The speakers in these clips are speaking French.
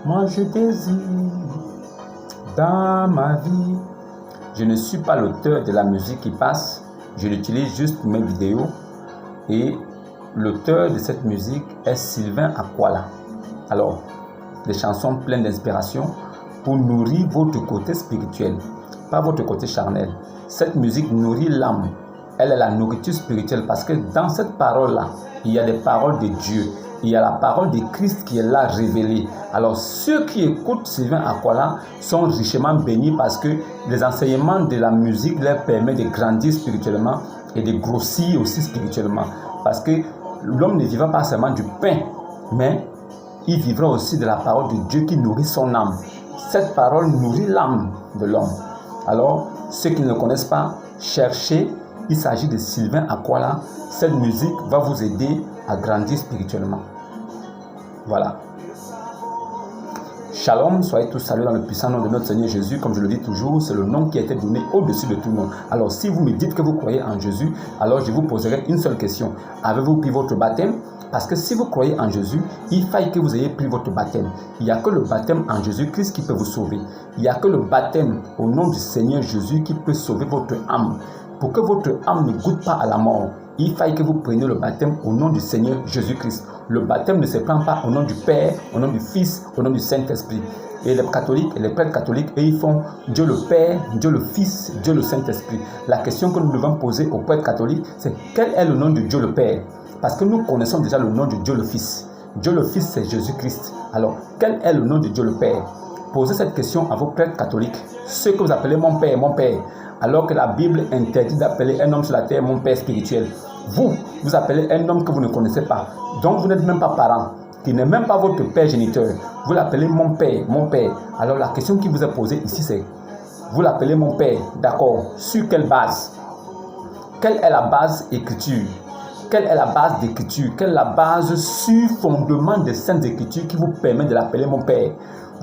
moi je désire dans ma vie. Je ne suis pas l'auteur de la musique qui passe, je l'utilise juste pour mes vidéos et l'auteur de cette musique est Sylvain Akwala. Alors, des chansons pleines d'inspiration pour nourrir votre côté spirituel, pas votre côté charnel. Cette musique nourrit l'âme, elle est la nourriture spirituelle parce que dans cette parole-là, il y a des paroles de Dieu. Il y a la parole de Christ qui est là révélée. Alors ceux qui écoutent Sylvain Akwala sont richement bénis parce que les enseignements de la musique leur permettent de grandir spirituellement et de grossir aussi spirituellement. Parce que l'homme ne vivra pas seulement du pain, mais il vivra aussi de la parole de Dieu qui nourrit son âme. Cette parole nourrit l'âme de l'homme. Alors ceux qui ne le connaissent pas, cherchez. Il s'agit de Sylvain Akwala. Cette musique va vous aider à grandir spirituellement. Voilà. Shalom, soyez tous salués dans le puissant nom de notre Seigneur Jésus. Comme je le dis toujours, c'est le nom qui a été donné au-dessus de tout nom. Alors, si vous me dites que vous croyez en Jésus, alors je vous poserai une seule question. Avez-vous pris votre baptême? Parce que si vous croyez en Jésus, il faille que vous ayez pris votre baptême. Il n'y a que le baptême en Jésus-Christ qui peut vous sauver. Il n'y a que le baptême au nom du Seigneur Jésus qui peut sauver votre âme. Pour que votre âme ne goûte pas à la mort, il faille que vous preniez le baptême au nom du Seigneur Jésus-Christ. Le baptême ne se prend pas au nom du Père, au nom du Fils, au nom du Saint-Esprit. Et les catholiques et les prêtres catholiques, et ils font Dieu le Père, Dieu le Fils, Dieu le Saint-Esprit. La question que nous devons poser aux prêtres catholiques, c'est quel est le nom de Dieu le Père? Parce que nous connaissons déjà le nom de Dieu le Fils. Dieu le Fils, c'est Jésus-Christ. Alors, quel est le nom de Dieu le Père? Posez cette question à vos prêtres catholiques, ceux que vous appelez mon Père, alors que la Bible interdit d'appeler un homme sur la terre mon Père spirituel. Vous appelez un homme que vous ne connaissez pas, dont vous n'êtes même pas parent, qui n'est même pas votre père géniteur. Vous l'appelez mon Père. Alors la question qui vous est posée ici, c'est, vous l'appelez mon Père, d'accord, sur quelle base? Quelle est la base écriture? Quelle est la base d'écriture? Quelle est la base sur fondement des saintes écritures qui vous permet de l'appeler mon Père?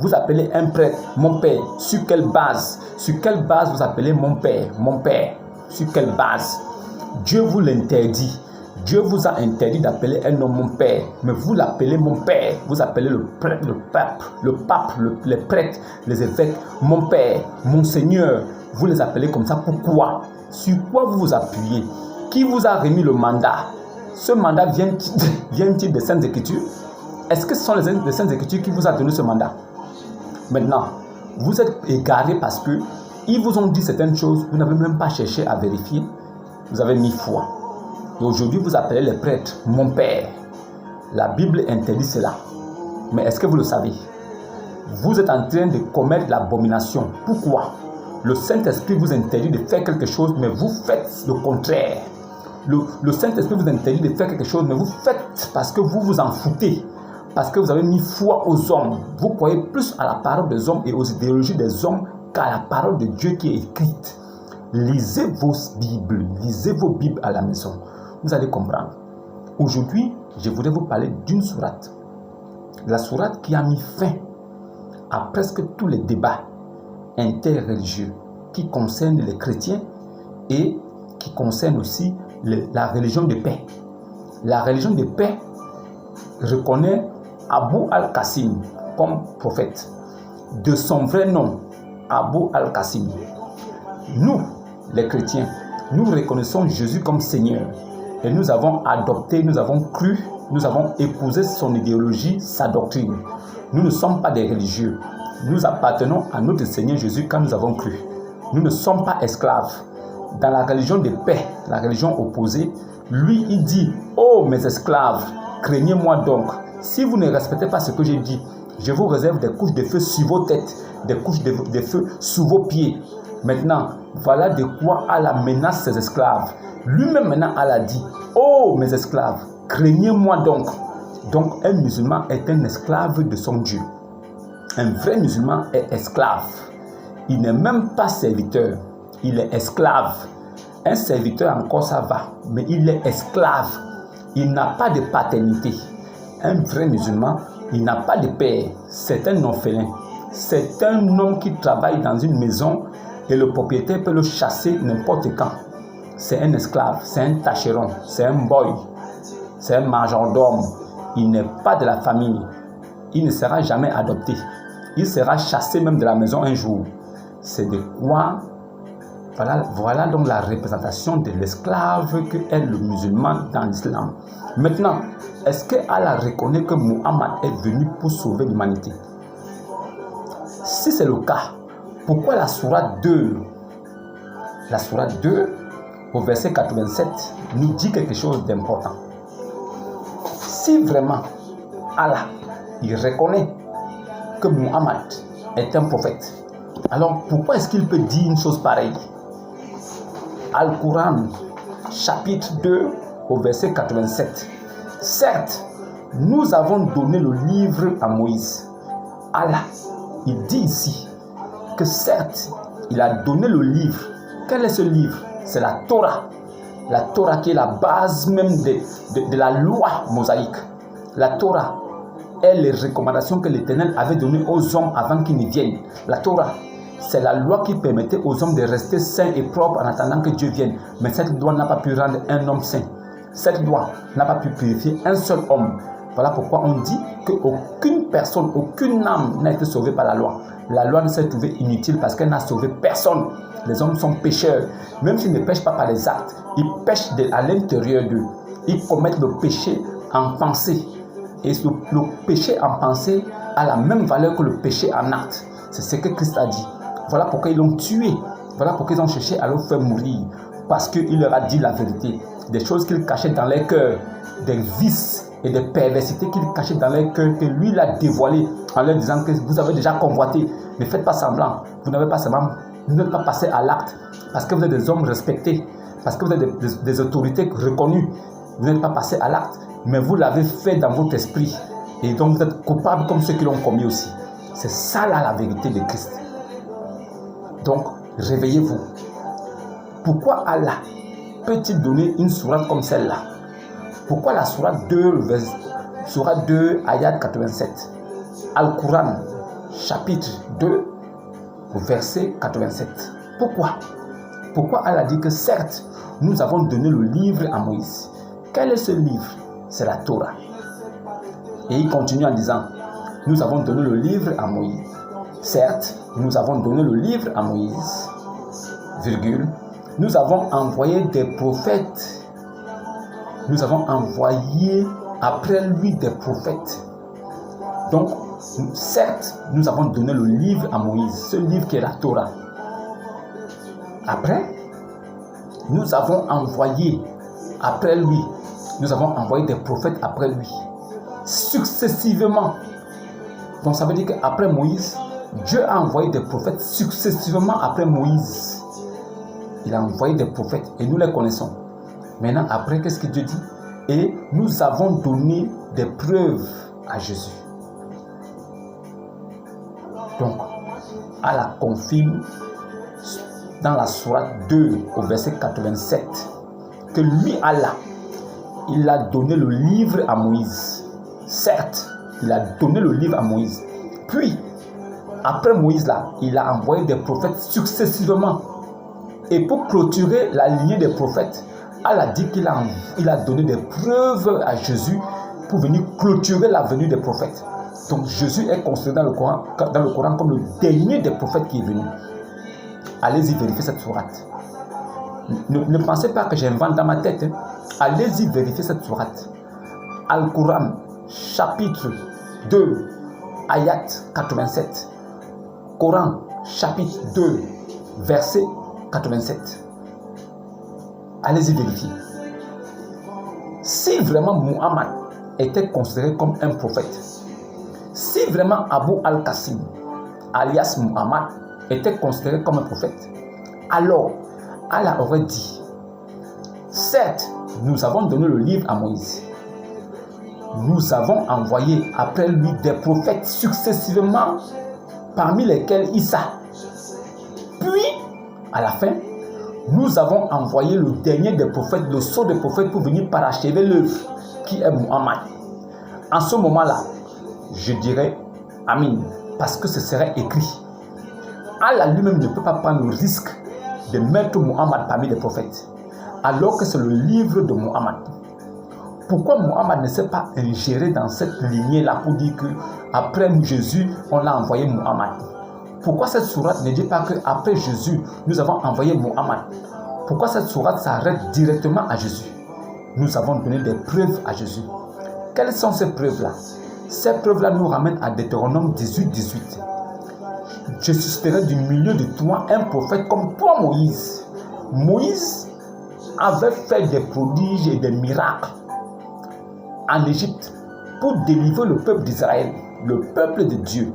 Vous appelez un prêtre mon Père. Sur quelle base? Sur quelle base vous appelez mon Père? Sur quelle base? Dieu vous l'interdit. Dieu vous a interdit d'appeler un homme mon Père. Mais vous l'appelez mon Père. Vous appelez le prêtre, le pape, les prêtres, les évêques mon Père, mon Seigneur. Vous les appelez comme ça. Pourquoi? Sur quoi vous vous appuyez? Qui vous a remis le mandat? Ce mandat vient-il des Saintes Écritures? Est-ce que ce sont les Saintes Écritures qui vous ont donné ce mandat? Maintenant, vous êtes égarés parce que ils vous ont dit certaines choses, vous n'avez même pas cherché à vérifier, vous avez mis foi. Et aujourd'hui, vous appelez les prêtres mon Père. La Bible interdit cela. Mais est-ce que vous le savez? Vous êtes en train de commettre l'abomination. Pourquoi? Le Saint-Esprit vous interdit de faire quelque chose, mais vous faites le contraire. Le Saint-Esprit vous interdit de faire quelque chose, mais vous faites parce que vous vous en foutez. Parce que vous avez mis foi aux hommes. Vous croyez plus à la parole des hommes et aux idéologies des hommes qu'à la parole de Dieu qui est écrite. Lisez vos Bibles à la maison. Vous allez comprendre. Aujourd'hui, je voudrais vous parler d'une sourate. La sourate qui a mis fin à presque tous les débats interreligieux qui concernent les chrétiens et qui concernent aussi la religion de paix. La religion de paix reconnaît Abou al-Qasim comme prophète. De son vrai nom, Abou al-Qasim. Nous, les chrétiens, nous reconnaissons Jésus comme Seigneur. Et nous avons adopté, nous avons cru, nous avons épousé son idéologie, sa doctrine. Nous ne sommes pas des religieux. Nous appartenons à notre Seigneur Jésus quand nous avons cru. Nous ne sommes pas esclaves. Dans la religion de paix, la religion opposée, lui, il dit, « Oh, mes esclaves, craignez-moi donc. Si vous ne respectez pas ce que j'ai dit, je vous réserve des couches de feu sur vos têtes, des couches de feu sous vos pieds. » Maintenant, voilà de quoi Allah menace ses esclaves. Lui-même maintenant, Allah dit, « Oh, mes esclaves, craignez-moi donc. » Donc, un musulman est un esclave de son Dieu. Un vrai musulman est esclave. Il n'est même pas serviteur. Il est esclave. Un serviteur encore ça va, mais il est esclave. Il n'a pas de paternité. Un vrai musulman, il n'a pas de père. C'est un orphelin. C'est un homme qui travaille dans une maison et le propriétaire peut le chasser n'importe quand. C'est un esclave, c'est un tâcheron, c'est un boy, c'est un majordome. Il n'est pas de la famille. il ne sera jamais adopté. Il sera chassé même de la maison un jour. C'est de quoi, voilà donc la représentation de l'esclave que est le musulman dans l'islam. Maintenant, est-ce que Allah reconnaît que Muhammad est venu pour sauver l'humanité? Si c'est le cas, pourquoi la sourate 2, au verset 87, nous dit quelque chose d'important? Si vraiment Allah, il reconnaît que Muhammad est un prophète, alors pourquoi est-ce qu'il peut dire une chose pareille? Al-Quran, chapitre 2, au verset 87. Certes, nous avons donné le livre à Moïse. Allah, il dit ici que certes, il a donné le livre. Quel est ce livre? C'est la Torah. La Torah qui est la base même de la loi mosaïque. La Torah est les recommandations que l'Éternel avait données aux hommes avant qu'ils ne viennent. La Torah, c'est la loi qui permettait aux hommes de rester sains et propres en attendant que Dieu vienne. Mais cette loi n'a pas pu rendre un homme saint. Cette loi n'a pas pu purifier un seul homme. Voilà pourquoi on dit qu'aucune personne, aucune âme n'a été sauvée par la loi. La loi ne s'est trouvée inutile parce qu'elle n'a sauvé personne. Les hommes sont pécheurs. Même s'ils ne pêchent pas par les actes, ils pêchent à l'intérieur d'eux. Ils commettent le péché en pensée. Et le péché en pensée a la même valeur que le péché en acte. C'est ce que Christ a dit. Voilà pourquoi ils l'ont tué. Voilà pourquoi ils ont cherché à le faire mourir. Parce qu'il leur a dit la vérité. Des choses qu'ils cachaient dans leur cœur. Des vices et des perversités qu'ils cachaient dans leur cœur. Que lui l'a dévoilé en leur disant que vous avez déjà convoité. Ne faites pas semblant. Vous n'avez pas semblant. Vous n'êtes pas passé à l'acte. Parce que vous êtes des hommes respectés. Parce que vous êtes des autorités reconnues. Vous n'êtes pas passé à l'acte. Mais vous l'avez fait dans votre esprit. Et donc vous êtes coupable comme ceux qui l'ont commis aussi. C'est ça là la vérité de Christ. Donc, réveillez-vous. Pourquoi Allah peut-il donner une sourate comme celle-là? Pourquoi la sourate 2, ayat 87? Al-Quran, chapitre 2, verset 87. Pourquoi? Pourquoi Allah dit que certes, nous avons donné le livre à Moïse. Quel est ce livre? C'est la Torah. Et il continue en disant, nous avons donné le livre à Moïse. Certes, nous avons donné le livre à Moïse, nous avons envoyé des prophètes. Nous avons envoyé après lui des prophètes. Donc, certes, nous avons donné le livre à Moïse, ce livre qui est la Torah. Après, nous avons envoyé après lui, nous avons envoyé des prophètes après lui, successivement. Donc, ça veut dire qu'après Moïse, Dieu a envoyé des prophètes successivement après Moïse. Il a envoyé des prophètes et nous les connaissons. Maintenant, après, qu'est-ce que Dieu dit? Et nous avons donné des preuves à Jésus. Donc, Allah confirme dans la sourate 2 au verset 87 que lui, Allah, il a donné le livre à Moïse. Certes, il a donné le livre à Moïse. Puis, après Moïse, là, il a envoyé des prophètes successivement. Et pour clôturer la lignée des prophètes, Allah dit qu'il a donné des preuves à Jésus pour venir clôturer la venue des prophètes. Donc Jésus est considéré dans le Coran comme le dernier des prophètes qui est venu. Allez-y vérifier cette sourate. Ne pensez pas que j'invente dans ma tête. Hein. Allez-y vérifier cette sourate. Al-Quran, chapitre 2, ayat 87. Coran, chapitre 2, verset 87. Allez-y vérifier. Si vraiment Muhammad était considéré comme un prophète, si vraiment Abu al-Qasim, alias Muhammad, était considéré comme un prophète, alors Allah aurait dit, certes, nous avons donné le livre à Moïse. Nous avons envoyé après lui des prophètes successivement, parmi lesquels Issa. Puis, à la fin, nous avons envoyé le dernier des prophètes, le sceau des prophètes, pour venir parachever l'œuvre, qui est Muhammad. En ce moment-là, je dirais Amin, parce que ce serait écrit. Allah lui-même ne peut pas prendre le risque de mettre Muhammad parmi les prophètes, alors que c'est le livre de Muhammad. Pourquoi Mohammed ne s'est pas ingéré dans cette lignée-là pour dire qu'après Jésus, on a envoyé Mohammed? Pourquoi cette sourate ne dit pas qu'après Jésus, nous avons envoyé Mohammed? Pourquoi cette sourate s'arrête directement à Jésus? Nous avons donné des preuves à Jésus. Quelles sont ces preuves-là? Ces preuves-là nous ramènent à Deutéronome 18, 18. Je susciterai du milieu de toi un prophète comme toi, Moïse. Moïse avait fait des prodiges et des miracles en Égypte pour délivrer le peuple d'Israël, le peuple de Dieu.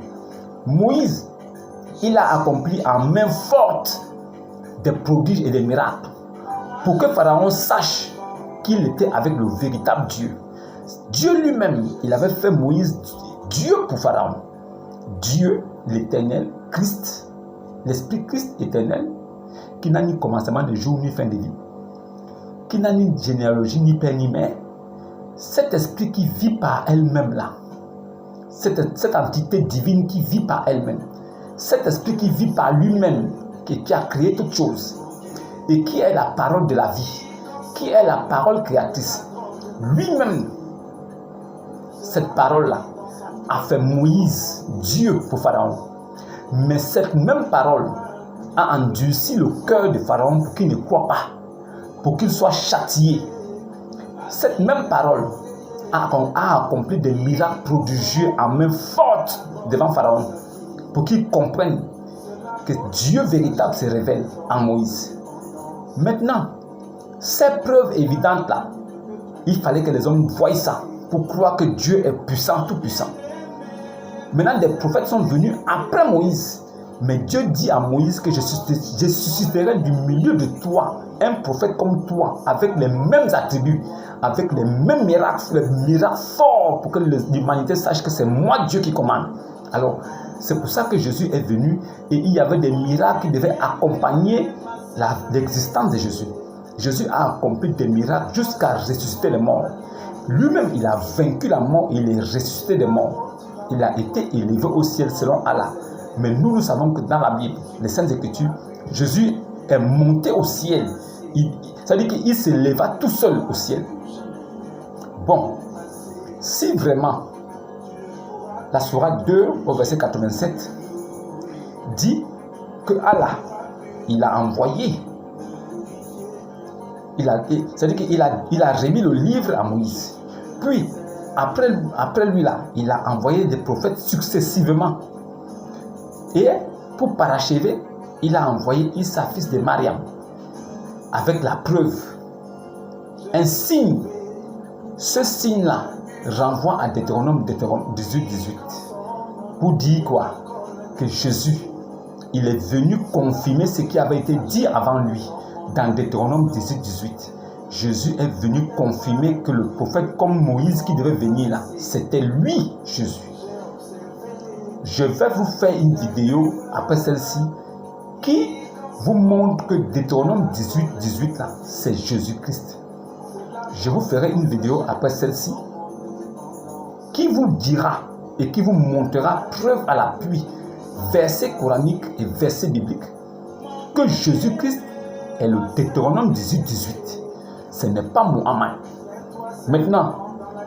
Moïse, il a accompli en main forte des prodiges et des miracles pour que Pharaon sache qu'il était avec le véritable Dieu. Dieu lui-même, il avait fait Moïse Dieu pour Pharaon. Dieu, l'Éternel, Christ, l'Esprit Christ éternel, qui n'a ni commencement de jour ni fin de vie, qui n'a ni généalogie ni père ni mère. Cet esprit qui vit par elle-même là, cette entité divine qui vit par elle-même, cet esprit qui vit par lui-même, qui a créé toutes choses, et qui est la parole de la vie, qui est la parole créatrice, lui-même, cette parole-là, a fait Moïse Dieu pour Pharaon. Mais cette même parole a endurci le cœur de Pharaon pour qu'il ne croit pas, pour qu'il soit châtié. Cette même parole a accompli des miracles prodigieux en main forte devant Pharaon, pour qu'il comprenne que Dieu véritable se révèle en Moïse. Maintenant, ces preuves évidentes là, il fallait que les hommes voient ça pour croire que Dieu est puissant, tout puissant. Maintenant, des prophètes sont venus après Moïse. Mais Dieu dit à Moïse que je susciterai du milieu de toi un prophète comme toi, avec les mêmes attributs, avec les mêmes miracles, les miracles forts, pour que l'humanité sache que c'est moi Dieu qui commande. Alors, c'est pour ça que Jésus est venu et il y avait des miracles qui devaient accompagner l'existence de Jésus. Jésus a accompli des miracles jusqu'à ressusciter les morts. Lui-même, il a vaincu la mort et il est ressuscité des morts. Il a été élevé au ciel selon Allah. Mais nous savons que dans la Bible, les Saintes Écritures, Jésus est monté au ciel. C'est-à-dire qu'il s'éleva tout seul au ciel. Bon, si vraiment la sourate 2 au verset 87 dit que Allah, il a envoyé, c'est-à-dire qu'il a remis le livre à Moïse. Puis, après lui là, il a envoyé des prophètes successivement. Et pour parachever, il a envoyé Issa, fils de Mariam, avec la preuve, un signe. Ce signe-là renvoie à Deutéronome 18, 18, pour dire quoi? Que Jésus, il est venu confirmer ce qui avait été dit avant lui dans Deutéronome 18, 18. Jésus est venu confirmer que le prophète comme Moïse qui devait venir là, c'était lui, Jésus. Je vais vous faire une vidéo après celle-ci qui vous montre que Deutéronome 18, 18 là, c'est Jésus-Christ. Je vous ferai une vidéo après celle-ci qui vous dira et qui vous montrera preuve à l'appui, verset coranique et verset biblique, que Jésus-Christ est le Deutéronome 18, 18. Ce n'est pas Mohammed. Maintenant,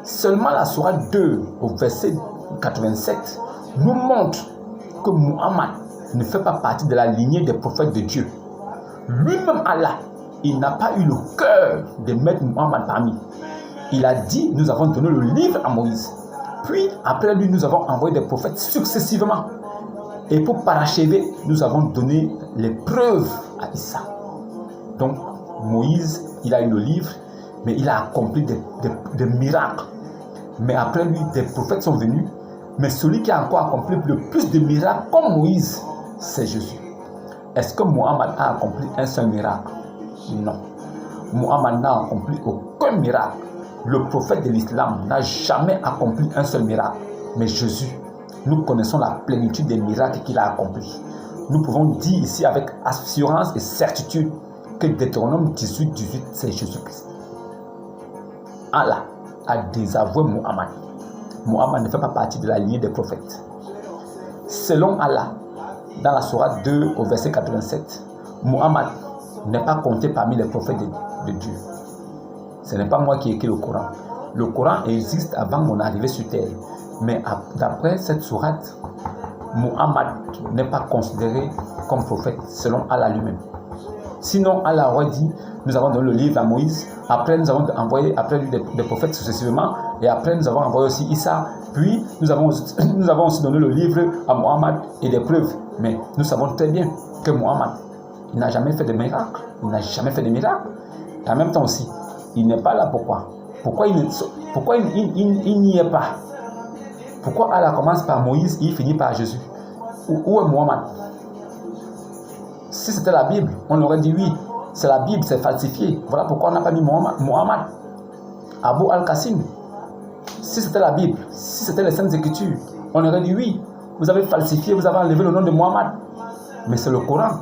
seulement la sourate 2 au verset 87 nous montre que Mohammed ne fait pas partie de la lignée des prophètes de Dieu. Lui-même Allah, il n'a pas eu le cœur de mettre Mohammed parmi. Il a dit, nous avons donné le livre à Moïse. Puis, après lui, nous avons envoyé des prophètes successivement. Et pour parachever, nous avons donné les preuves à Issa. Donc, Moïse, il a eu le livre, mais il a accompli des miracles. Mais après lui, des prophètes sont venus. Mais celui qui a encore accompli le plus de miracles comme Moïse, c'est Jésus. Est-ce que Mohammed a accompli un seul miracle? Non. Mohammed n'a accompli aucun miracle. Le prophète de l'islam n'a jamais accompli un seul miracle. Mais Jésus, nous connaissons la plénitude des miracles qu'il a accomplis. Nous pouvons dire ici avec assurance et certitude que Deutéronome 18, 18, c'est Jésus-Christ. Allah a désavoué Mohammed. Mohammed ne fait pas partie de la lignée des prophètes. Selon Allah, dans la sourate 2 au verset 87, Mohammed n'est pas compté parmi les prophètes de Dieu. Ce n'est pas moi qui ai écrit le Coran. Le Coran existe avant mon arrivée sur terre. Mais d'après cette sourate, Muhammad n'est pas considéré comme prophète selon Allah lui-même. Sinon, Allah aurait dit, nous avons donné le livre à Moïse, après nous avons envoyé après lui des prophètes successivement, et après nous avons envoyé aussi Issa, puis nous avons aussi donné le livre à Muhammad et des preuves. Mais nous savons très bien que Muhammad, il n'a jamais fait de miracle, il n'a jamais fait de miracle. Et en même temps aussi, il n'est pas là pourquoi il n'y est pas? Pourquoi Allah commence par Moïse et il finit par Jésus? Où est Muhammad? Si c'était la Bible, on aurait dit oui, c'est la Bible, c'est falsifié. Voilà pourquoi on n'a pas mis Muhammad. Abu al-Qasim. Si c'était la Bible, si c'était les Saintes Écritures, on aurait dit oui, vous avez falsifié, vous avez enlevé le nom de Muhammad. Mais c'est le Coran.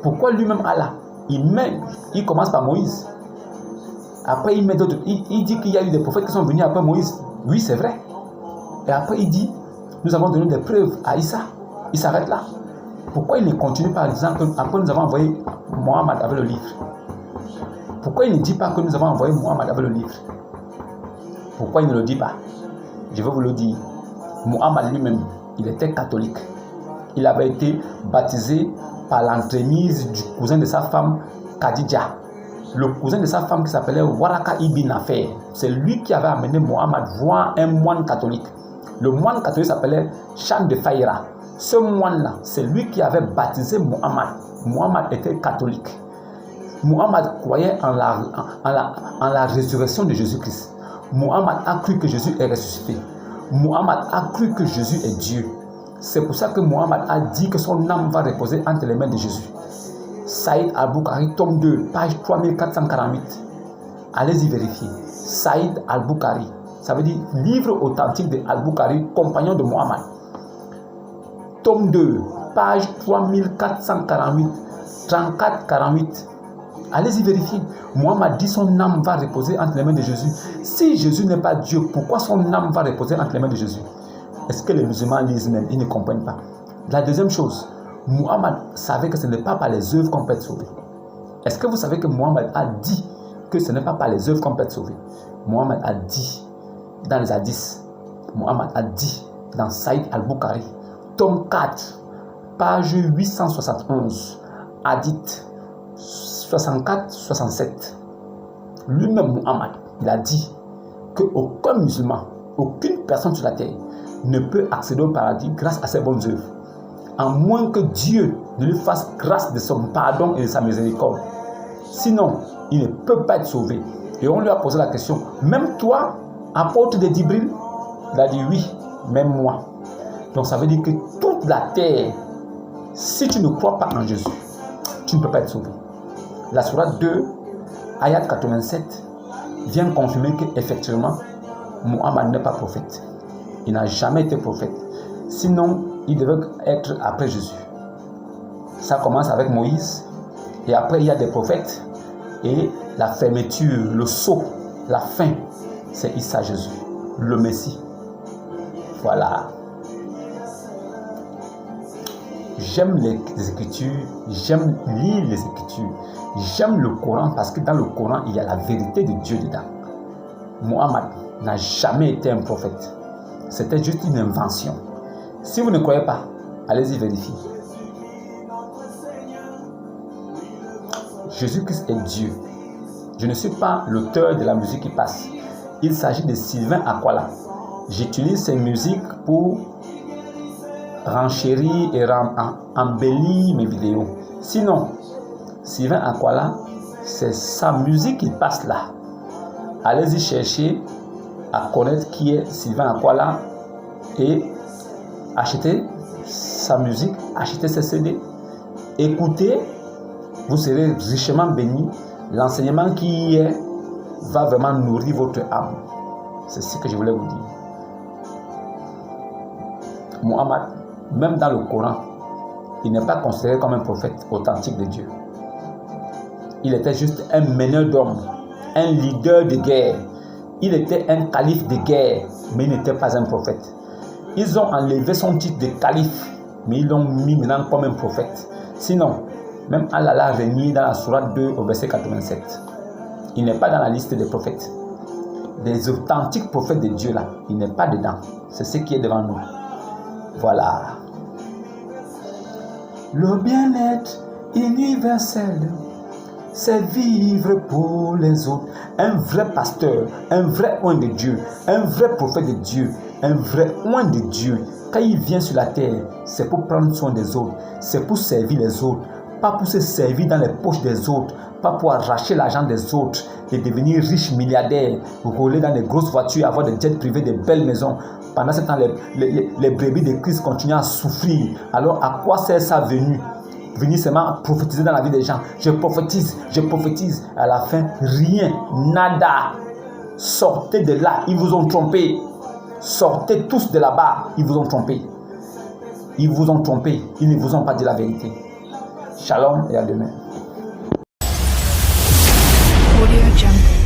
Pourquoi lui-même Allah, il commence par Moïse. Après il met d'autres. Il dit qu'il y a eu des prophètes qui sont venus après Moïse. Oui, c'est vrai. Et après il dit, nous avons donné des preuves à Issa. Il s'arrête là. Pourquoi il ne continue pas en disant qu'après nous avons envoyé Muhammad avec le livre? Pourquoi il ne dit pas que nous avons envoyé Muhammad avec le livre? Pourquoi il ne le dit pas? Je vais vous le dire. Muhammad lui-même, il était catholique. Il avait été baptisé par l'entremise du cousin de sa femme, Khadija. Le cousin de sa femme qui s'appelait Waraka ibn Nafer. C'est lui qui avait amené Muhammad voir un moine catholique. Le moine catholique s'appelait Chan de Faïra. Ce moine-là, c'est lui qui avait baptisé Muhammad. Muhammad était catholique. Muhammad croyait en la résurrection de Jésus-Christ. Muhammad a cru que Jésus est ressuscité. Muhammad a cru que Jésus est Dieu. C'est pour ça que Muhammad a dit que son âme va reposer entre les mains de Jésus. Saïd al-Bukhari, tome 2, page 3448. Allez-y vérifier. Saïd al-Bukhari, ça veut dire livre authentique de al-Bukhari, compagnon de Muhammad. Tome 2, page 3448, 34-48. Allez-y vérifier. Muhammad dit son âme va reposer entre les mains de Jésus. Si Jésus n'est pas Dieu, pourquoi son âme va reposer entre les mains de Jésus? Est-ce que les musulmans lisent même? Ils ne comprennent pas. La deuxième chose, Muhammad savait que ce n'est pas par les œuvres qu'on peut être sauvé. Est-ce que vous savez que Muhammad a dit que ce n'est pas par les œuvres qu'on peut être sauvé? Muhammad a dit dans les hadiths, Muhammad a dit dans Saïd al-Bukhari, tome 4, page 871, hadith 64-67. Lui-même, Muhammad, il a dit qu'aucun musulman, aucune personne sur la terre ne peut accéder au paradis grâce à ses bonnes œuvres, à moins que Dieu ne lui fasse grâce de son pardon et de sa miséricorde. Sinon, il ne peut pas être sauvé. Et on lui a posé la question, même toi, apôtre de Djibril? Il a dit oui, même moi. Donc ça veut dire que toute la terre, si tu ne crois pas en Jésus, tu ne peux pas être sauvé. La sourate 2, ayat 87, vient confirmer qu'effectivement, Muhammad n'est pas prophète. Il n'a jamais été prophète. Sinon, il devait être après Jésus. Ça commence avec Moïse, et après il y a des prophètes, et la fermeture, le sceau, la fin, c'est Issa Jésus, le Messie. Voilà. J'aime les Écritures, j'aime lire les Écritures, j'aime le Coran parce que dans le Coran, il y a la vérité de Dieu dedans. Muhammad n'a jamais été un prophète. C'était juste une invention. Si vous ne croyez pas, allez-y vérifier. Jésus-Christ est Dieu. Je ne suis pas l'auteur de la musique qui passe. Il s'agit de Sylvain Akwala. J'utilise ces musiques pour renchérir et embellir mes vidéos. Sinon, Sylvain Akwala, c'est sa musique qui passe là. Allez-y chercher à connaître qui est Sylvain Akwala et achetez sa musique, achetez ses CD, écoutez, vous serez richement bénis. L'enseignement qui y est va vraiment nourrir votre âme. C'est ce que je voulais vous dire. Muhammad, même dans le Coran, il n'est pas considéré comme un prophète authentique de Dieu. Il était juste un meneur d'hommes, un leader de guerre. Il était un calife de guerre, mais il n'était pas un prophète. Ils ont enlevé son titre de calife, mais ils l'ont mis maintenant comme un prophète. Sinon, même Allah l'a renié dans la sourate 2 au verset 87. Il n'est pas dans la liste des prophètes. des authentiques prophètes de Dieu là, il n'est pas dedans. C'est ce qui est devant nous. Voilà. Le bien-être universel, c'est vivre pour les autres. Un vrai pasteur, un vrai oint de Dieu, un vrai prophète de Dieu, un vrai oint de Dieu, quand il vient sur la terre, c'est pour prendre soin des autres, c'est pour servir les autres, pas pour se servir dans les poches des autres, pas pour arracher l'argent des autres et devenir riche milliardaire, rouler dans des grosses voitures, avoir des jets privés, des belles maisons. Pendant ce temps, les brebis de Christ continuent à souffrir. Alors, à quoi sert ça venir seulement prophétiser dans la vie des gens? Je prophétise. À la fin, rien, nada. Sortez de là, ils vous ont trompé. Sortez tous de là-bas, ils vous ont trompé. Ils vous ont trompé, ils ne vous ont pas dit la vérité. Shalom et à demain. Audio Jungle.